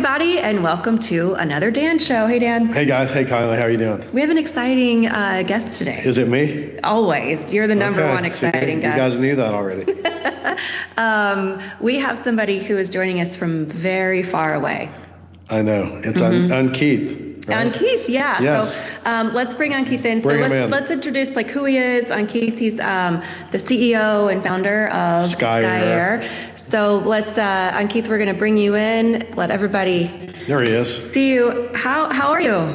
everybody, and welcome to another Dan Show. Hey, Dan. Hey, guys. Hey, Kylie. How are you doing? We have an exciting guest today. Is it me? Always. You're the number one exciting guest. You guys knew that already. We have somebody who is joining us from very far away. I know. It's Ankit. Right? Ankit, yeah. Yes. So let's bring Ankit in. Let's introduce like who he is. Ankit, he's the CEO and founder of Skye Air. So let's, Ankit, we're going to bring you in. Let everybody there he is. See you. How are you?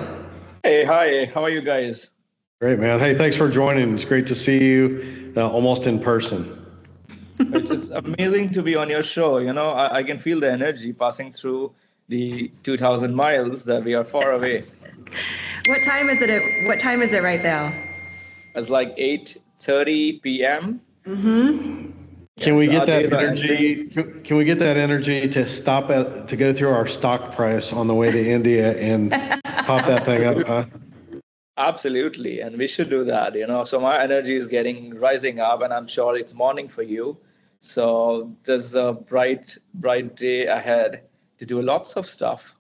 Hey, hi. How are you guys? Great, man. Hey, thanks for joining. It's great to see you almost in person. It's amazing to be on your show. You know, I can feel the energy passing through the 2,000 miles that we are far away. What time is it right now? It's like 8:30 p.m. Mm-hmm. Can we get that energy? Can we get that energy to go through our stock price on the way to India and pop that thing up? Huh? Absolutely, and we should do that. You know, so my energy is rising up, and I'm sure it's morning for you. So there's a bright day ahead to do lots of stuff.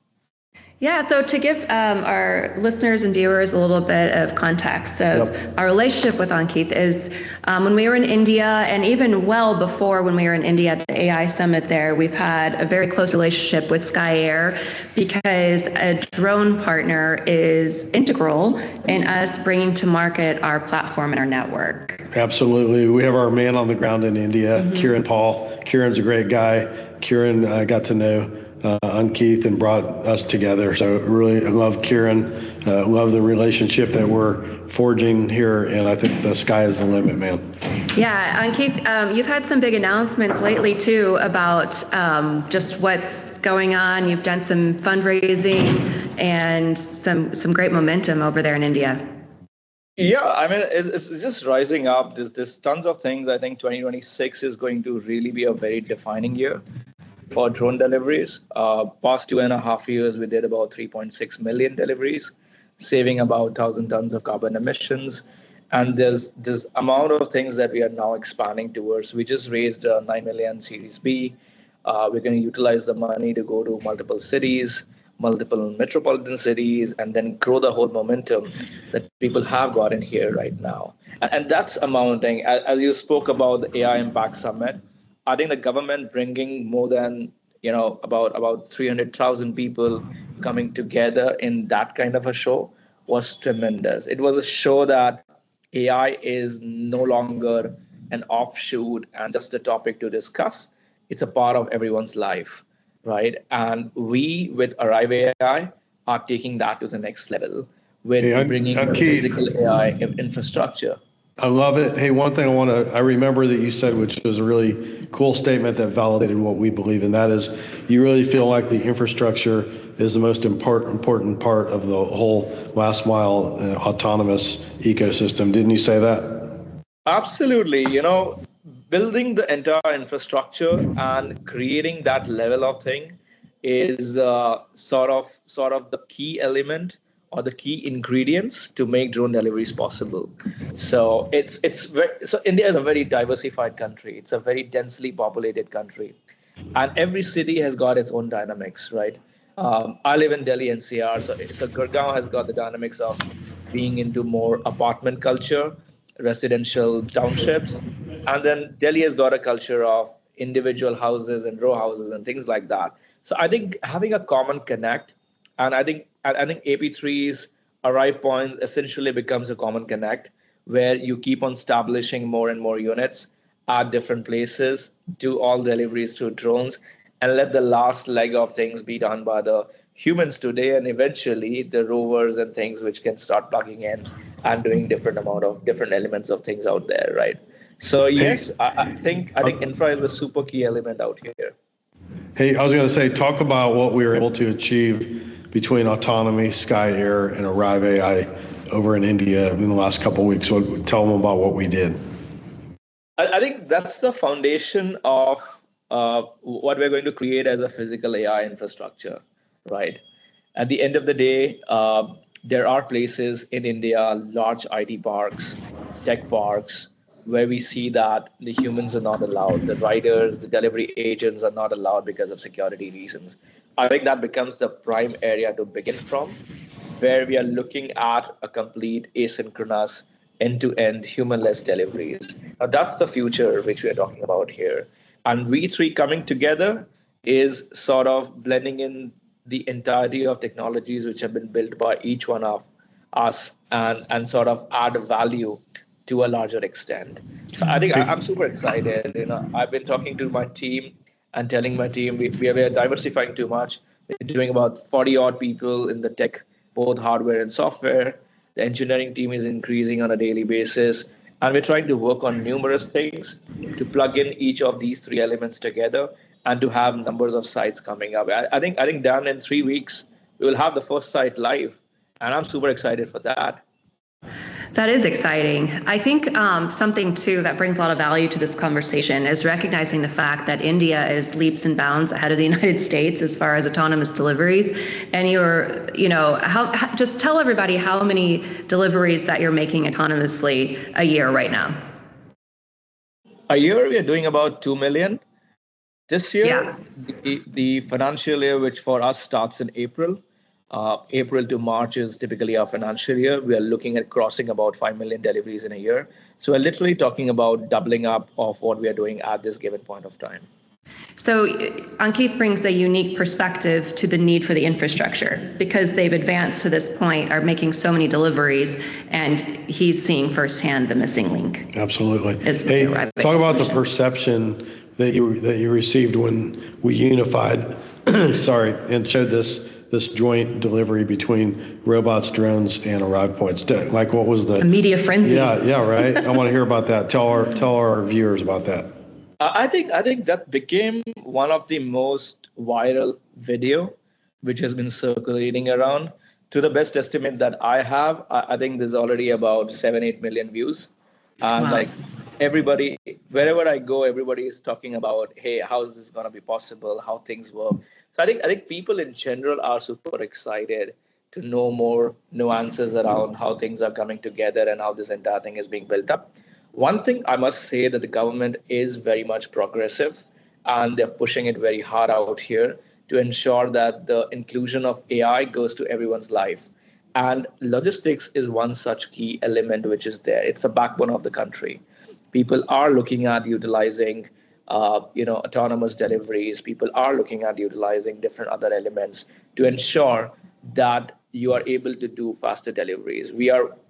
Yeah, so to give our listeners and viewers a little bit of context of our relationship with Ankit is when we were in India, and even well before when we were in India at the AI Summit there, we've had a very close relationship with Skye Air because a drone partner is integral in us bringing to market our platform and our network. Absolutely. We have our man on the ground in India, Kiran Paul. Kiran's a great guy. Kiran got to know Ankit and brought us together. So really, I love Kiran, love the relationship that we're forging here, and I think the sky is the limit, man. Yeah, Ankit, you've had some big announcements lately too about just what's going on. You've done some fundraising and some great momentum over there in India. Yeah, I mean, it's just rising up. There's tons of things. I think 2026 is going to really be a very defining year for drone deliveries. Past 2.5 years, we did about 3.6 million deliveries, saving about 1,000 tons of carbon emissions. And there's this amount of things that we are now expanding towards. We just raised 9 million Series B. We're going to utilize the money to go to multiple cities, multiple metropolitan cities, and then grow the whole momentum that people have gotten here right now. And that's amounting, as you spoke about the AI Impact Summit, I think the government bringing more than, about 300,000 people coming together in that kind of a show was tremendous. It was a show that AI is no longer an offshoot and just a topic to discuss. It's a part of everyone's life, right? And we, with Arrive AI, are taking that to the next level with bringing the physical AI infrastructure. I love it. Hey, one thing I remember that you said, which was a really cool statement that validated what we believe, and that is you really feel like the infrastructure is the most important part of the whole last mile autonomous ecosystem. Didn't you say that? Absolutely. Building the entire infrastructure and creating that level of thing is sort of the key element or the key ingredients to make drone deliveries possible. So so India is a very diversified country. It's a very densely populated country, and every city has got its own dynamics, right? I live in Delhi NCR, so Gurgaon has got the dynamics of being into more apartment culture, residential townships, and then Delhi has got a culture of individual houses and row houses and things like that. So I think having a common connect, and I think AP3's Arrive Points essentially becomes a common connect where you keep on establishing more and more units at different places, do all deliveries through drones, and let the last leg of things be done by the humans today, and eventually the rovers and things which can start plugging in and doing different elements of things out there, right? So yes, I think infra is a super key element out here. Hey, I was going to say, talk about what we were able to achieve between autonomy, Skye Air, and Arrive AI over in India in the last couple of weeks. So tell them about what we did. I think that's the foundation of what we're going to create as a physical AI infrastructure, right? At the end of the day, there are places in India, large IT parks, tech parks, where we see that the humans are not allowed, the riders, the delivery agents are not allowed because of security reasons. I think that becomes the prime area to begin from, where we are looking at a complete asynchronous end-to-end humanless deliveries. Now that's the future which we are talking about here. And we three coming together is sort of blending in the entirety of technologies which have been built by each one of us and sort of add value to a larger extent. So I think I'm super excited. I've been talking to my team and telling my team we are diversifying too much. We're doing about 40 odd people in the tech, both hardware and software. The engineering team is increasing on a daily basis. And we're trying to work on numerous things to plug in each of these three elements together and to have numbers of sites coming up. I think Dan, in 3 weeks, we will have the first site live. And I'm super excited for that. That is exciting. I think something too that brings a lot of value to this conversation is recognizing the fact that India is leaps and bounds ahead of the United States as far as autonomous deliveries. And just tell everybody how many deliveries that you're making autonomously a year right now. A year, we are doing about 2 million. This year, yeah. the financial year, which for us starts in April, April to March is typically our financial year. We are looking at crossing about 5 million deliveries in a year. So we're literally talking about doubling up of what we are doing at this given point of time. So Ankit brings a unique perspective to the need for the infrastructure because they've advanced to this point, are making so many deliveries, and he's seeing firsthand the missing link. Absolutely. Hey, talk about the perception that you received when we unified, and showed this joint delivery between robots, drones, and arrive points. Like, what was the media frenzy? Yeah, right. I want to hear about that. Tell our viewers about that. I think that became one of the most viral video, which has been circulating around. To the best estimate that I have, I think there's already about 7-8 million views. And wow. Like everybody, wherever I go, everybody is talking about, hey, how is this going to be possible? How things work. So I think people in general are super excited to know more nuances around how things are coming together and how this entire thing is being built up. One thing I must say that the government is very much progressive, and they're pushing it very hard out here to ensure that the inclusion of AI goes to everyone's life. And logistics is one such key element which is there. It's the backbone of the country. People are looking at utilizing autonomous deliveries. People are looking at utilizing different other elements to ensure that you are able to do faster deliveries.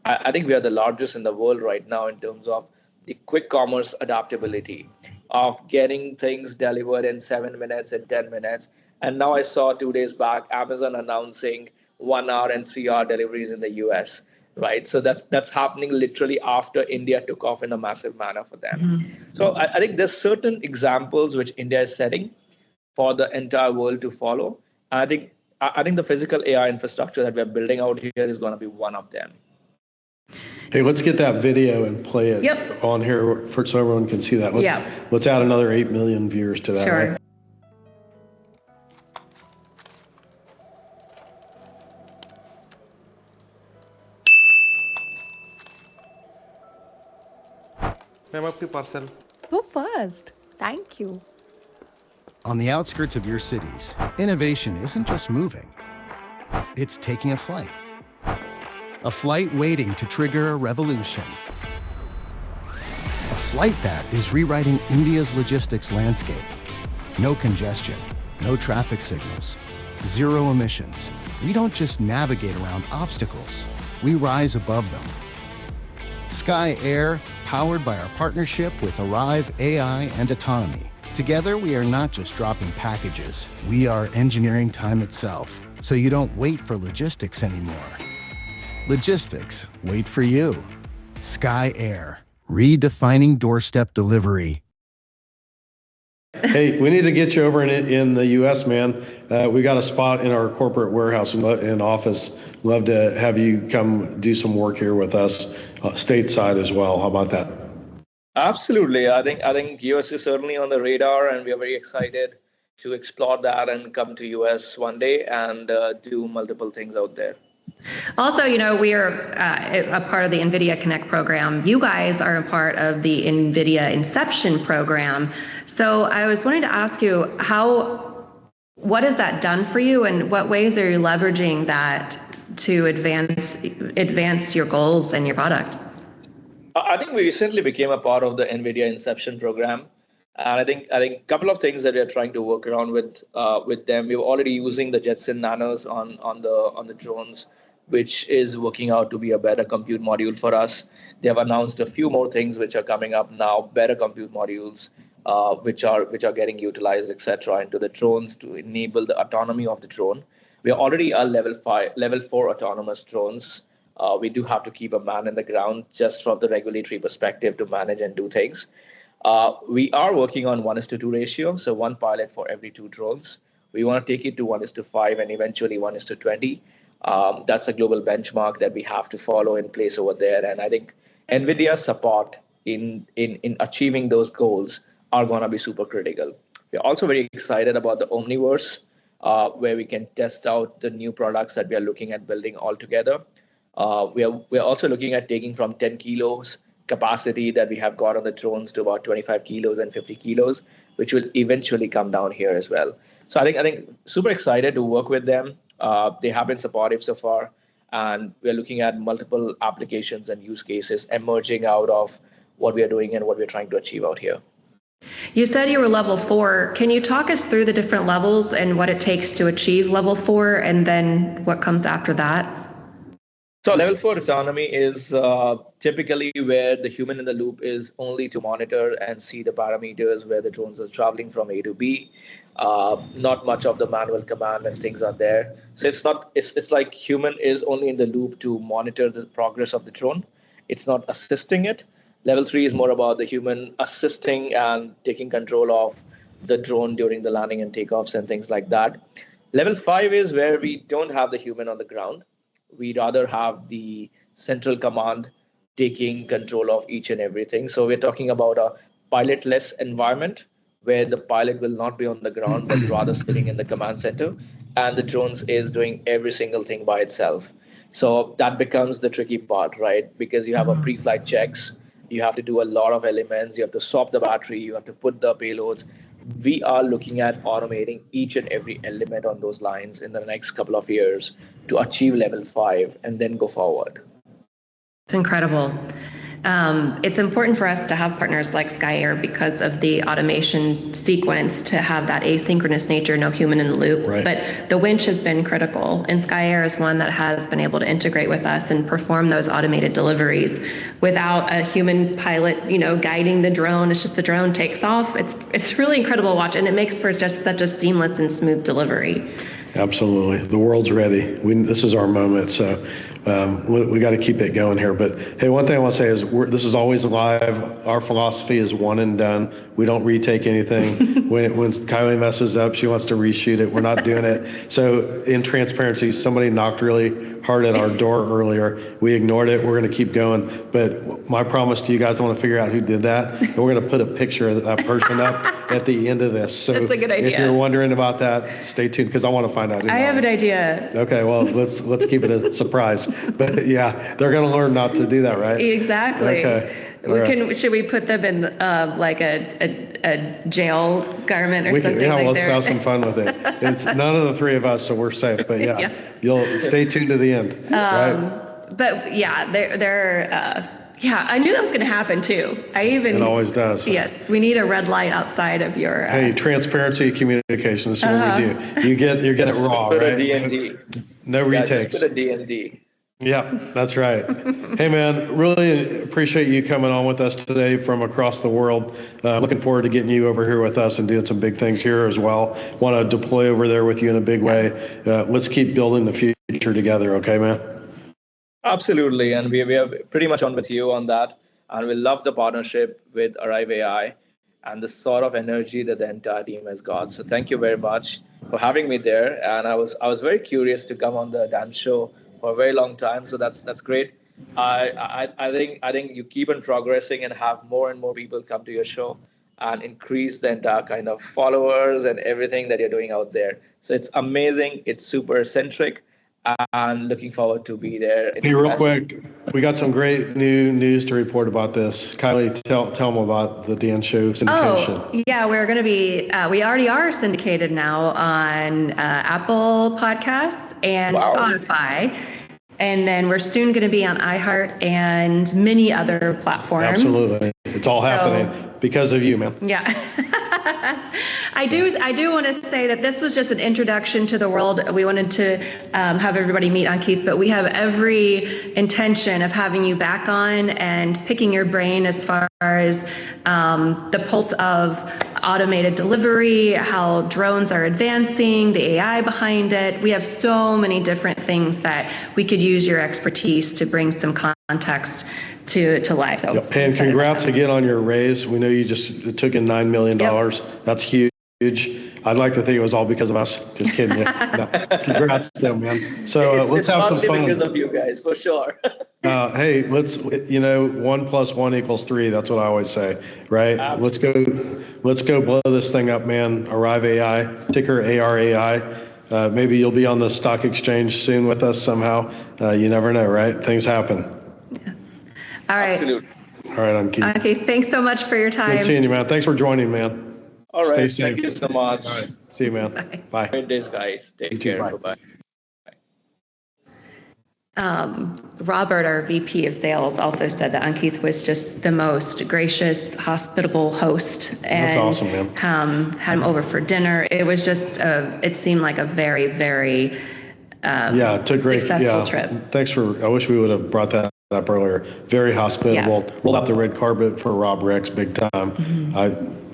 I think we are the largest in the world right now in terms of the quick commerce adaptability of getting things delivered in 7 minutes and 10 minutes. And now I saw 2 days back, Amazon announcing 1 hour and 3 hour deliveries in the US. Right. So that's happening literally after India took off in a massive manner for them. Mm-hmm. So I think there's certain examples which India is setting for the entire world to follow. I think the physical AI infrastructure that we're building out here is going to be one of them. Hey, let's get that video and play it on here so everyone can see that. Let's add another 8 million viewers to that. Sure. Right? Parcel. So fast. Thank you. On the outskirts of your cities, innovation isn't just moving. It's taking a flight. A flight waiting to trigger a revolution. A flight that is rewriting India's logistics landscape. No congestion, no traffic signals, zero emissions. We don't just navigate around obstacles, we rise above them. Skye Air, powered by our partnership with Arrive AI and Autonomy. Together, we are not just dropping packages, we are engineering time itself, so you don't wait for logistics anymore. Logistics wait for you. Skye Air, redefining doorstep delivery. Hey, we need to get you over in the U.S., man. We got a spot in our corporate warehouse and office. Love to have you come do some work here with us, stateside as well. How about that? Absolutely. I think US is certainly on the radar, and we are very excited to explore that and come to US one day and do multiple things out there. Also, we are a part of the NVIDIA Connect program. You guys are a part of the NVIDIA Inception program. So I was wanting to ask you, what has that done for you, and what ways are you leveraging that to advance your goals and your product? I think we recently became a part of the NVIDIA Inception program. And I think a couple of things that we are trying to work around with them. We're already using the Jetson Nanos on the drones, which is working out to be a better compute module for us. They have announced a few more things which are coming up now, better compute modules, which are getting utilized, etc., into the drones to enable the autonomy of the drone. We are already a level 4 autonomous drones. We do have to keep a man in the ground just from the regulatory perspective to manage and do things. We are working on 1:2 ratio, so one pilot for every 2 drones. We want to take it to 1:5 and eventually 1:20. That's a global benchmark that we have to follow in place over there. And I think NVIDIA's support in achieving those goals are going to be super critical. We're also very excited about the Omniverse, where we can test out the new products that we are looking at building all together. We are also looking at taking from 10 kilos capacity that we have got on the drones to about 25 kilos and 50 kilos, which will eventually come down here as well. So I think super excited to work with them. They have been supportive so far, and we're looking at multiple applications and use cases emerging out of what we are doing and what we're trying to achieve out here. You said you were level 4. Can you talk us through the different levels and what it takes to achieve level 4, and then what comes after that? So level 4 autonomy is typically where the human in the loop is only to monitor and see the parameters where the drones are traveling from A to B. Not much of the manual command and things are there. So it's like human is only in the loop to monitor the progress of the drone. It's not assisting it. Level 3 is more about the human assisting and taking control of the drone during the landing and takeoffs and things like that. Level 5 is where we don't have the human on the ground. We rather have the central command taking control of each and everything. So we're talking about a pilotless environment where the pilot will not be on the ground, but rather sitting in the command center, and the drones is doing every single thing by itself. So that becomes the tricky part, right? Because you have a pre-flight checks, you have to do a lot of elements, you have to swap the battery, you have to put the payloads. We are looking at automating each and every element on those lines in the next couple of years to achieve level 5 and then go forward. It's incredible. It's important for us to have partners like Skye Air because of the automation sequence, to have that asynchronous nature, no human in the loop. Right. But the winch has been critical, and Skye Air is one that has been able to integrate with us and perform those automated deliveries without a human pilot, guiding the drone. It's just the drone takes off. It's really incredible to watch, and it makes for just such a seamless and smooth delivery. Absolutely. The world's ready. This is our moment. So we got to keep it going here. But hey, one thing I want to say is this is always live. Our philosophy is one and done. We don't retake anything. when Kylie messes up, she wants to reshoot it. We're not doing it. So in transparency, somebody knocked really hard at our door earlier. We ignored it. We're going to keep going. But my promise to you guys, I want to figure out who did that. And we're going to put a picture of that person up at the end of this. So that's a good idea. If you're wondering about that, stay tuned because I want to find out. I have an idea. Okay, well, let's keep it a surprise. But yeah, they're going to learn not to do that, right? Exactly. Okay. Should we put them in like a jail garment or something? Let's have some fun with it. It's none of the three of us, so we're safe. But yeah. You'll stay tuned to the end, right? But yeah, they're. Yeah, I knew that was going to happen too. It always does. Yes, we need a red light outside of your. Hey, transparency, communication. This is what we do. You get it raw, right? Put a D&D. No retakes. Just put a D&D. Yeah, that's right. Hey, man, really appreciate you coming on with us today from across the world. Looking forward to getting you over here with us and doing some big things here as well. Want to deploy over there with you in a big way. Let's keep building the future together, okay, man? Absolutely, and we are pretty much on with you on that, and we love the partnership with Arrive AI and the sort of energy that the entire team has got. So thank you very much for having me there, and I was very curious to come on the dance show for a very long time. So that's great. I think you keep on progressing and have more and more people come to your show and increase the entire kind of followers and everything that you're doing out there. So it's amazing. It's super centric. and looking forward to be there. Hey, real quick, we got some great new news to report about this. Kylie, tell them about the Dan Show syndication. Oh, yeah, we're going to be, we already are syndicated now on Apple Podcasts and Spotify. And then we're soon going to be on iHeart and many other platforms. Absolutely. It's all happening because of you, man. Yeah. I do want to say that this was just an introduction to the world. We wanted to have everybody meet Ankit, but we have every intention of having you back on and picking your brain as far as the pulse of automated delivery, how drones are advancing, the AI behind it. We have so many different things that we could use your expertise to bring some context to life. So, and congrats again on your raise. We know you just took in $9 million. That's huge. I'd like to think it was all because of us. Just kidding. No, congrats to them, man. So let's have some fun. Because of you guys, for sure. Hey, let's, 1 + 1 = 3. That's what I always say, right? Absolutely. Let's go blow this thing up, man. Arrive AI, ticker ARAI. Maybe you'll be on the stock exchange soon with us somehow. You never know, right? Things happen. Yeah. All right. Absolutely. All right, Ankit. Okay, thanks so much for your time. Good seeing you, man. Thanks for joining, man. All right. Stay safe. Thank you so much. All right. See you, man. Bye. Great days, guys. Take You too. care. Bye. Bye-bye. Robert, our VP of sales, also said that Ankit was just the most gracious, hospitable host. And, That's awesome, man. Had him over for dinner. It was just, it seemed like a very, very successful trip. I wish we would have brought that up earlier. Very hospitable. Yeah. Rolled out the red carpet for Rob Rex big time. Mm-hmm.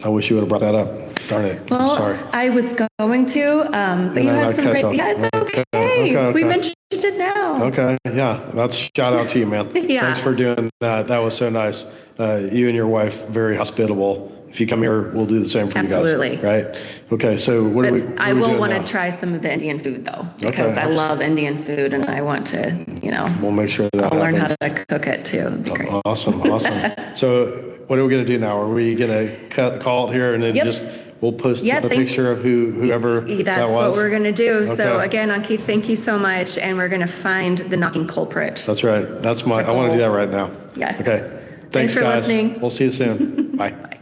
I wish you would have brought that up. Darn it. Well, Sorry. I was going to, but you had some great, it's okay. Okay. We mentioned it now. Okay. Yeah. That's shout out to you, man. Yeah. Thanks for doing that. That was so nice. You and your wife, very hospitable. If you come here, we'll do the same for Absolutely. you guys. Right. Okay. So what are we I will doing want now? to try some of the Indian food though, because Okay. I love Indian food and I want to, We'll make sure that I'll learn how happens. to cook it too. It'd be great. Awesome. So what are we going to do now? Are we going to call it here and then Yep. we'll post Yes, a picture of whoever that That's was? what we're going to do. So Okay. again, Ankit, thank you so much. And we're going to find the knocking culprit. That's right. I want to do that right now. Yes. Okay. Thanks for guys. listening. We'll see you soon. Bye. Bye.